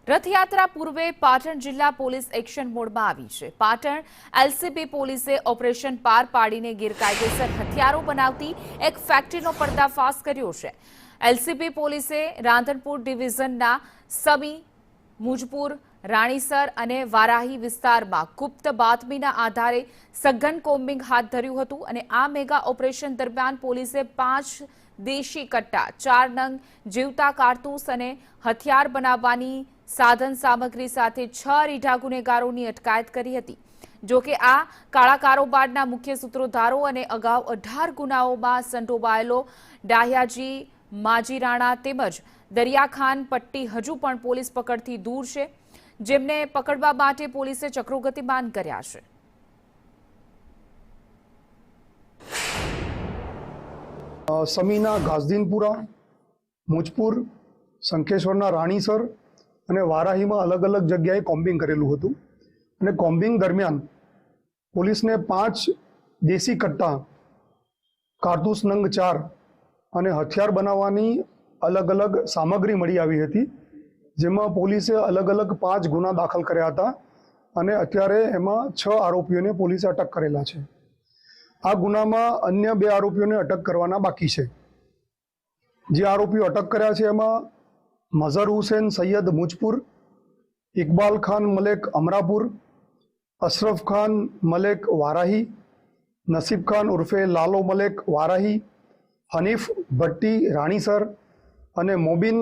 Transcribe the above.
રથયાત્રા પૂર્વે પાટણ જિલ્લા police action મોડમાં આવી છે। પાટણ એલસીબી પોલીસે ઓપરેશન પાર પાડીને ગેરકાયદેસર હથિયારો બનાવતી એક ફેક્ટરીનો પર્દાફાશ કર્યો છે। એલસીબી પોલીસે રાંધનપુર ડિવિઝનના સમી, મુજપુર, રાણીસર અને વારાહી વિસ્તારમાં ગુપ્ત બાતમીના આધારે સઘન કોમ્બિંગ હાથ ધર્યું હતું અને આ મેગા ઓપરેશન દરમિયાન પોલીસે 5 દેશી કટ્ટા, 4 નંગ જીવતા કારતૂસ અને હથિયાર બનાવવાની સાધન સામગ્રી સાથે 6 રીઢા ગુનેગારોની અટકાયત કરી હતી। જો કે આ કાળા કારોબારના મુખ્ય સૂત્રધારો અને અગાઉ 18 ગુનાઓમાં સંડોવાયેલો ડાહ્યાજી માજીરાણા તેમજ દરિયાખાન પટ્ટી હજુ પણ પોલીસ પકડથી દૂર છે, જેમને પકડવા માટે પોલીસે ચક્રો ગતિમાન કર્યા છે। સમીના ઘાસદીનપુરા, મુજપુર, શંખેશ્વરના રાણીસર અને વારાહીમાં અલગ અલગ જગ્યાએ કોમ્બિંગ કરેલું હતું અને કોમ્બિંગ દરમિયાન પોલીસને 5 દેશી કટ્ટા, કારતૂસ નંગ 4 અને હથિયાર બનાવવાની અલગ અલગ સામગ્રી મળી આવી હતી, જેમાં પોલીસે અલગ અલગ 5 ગુના દાખલ કર્યા હતા અને અત્યારે એમાં 6 આરોપીઓને પોલીસે અટક કરેલા છે। આ ગુનામાં અન્ય 2 આરોપીઓને અટક કરવાના બાકી છે। જે આરોપીઓ અટક કર્યા છે એમાં મઝહર હુસૈન સૈયદ મુજપુર, ઇકબાલ ખાન મલેક અમરાપુર, અશરફ ખાન મલેક વારાહી, નસીબ ખાન ઉર્ફે લાલો મલેક વારાહી, હનીફ ભટ્ટી રાણીસર અને મોબિન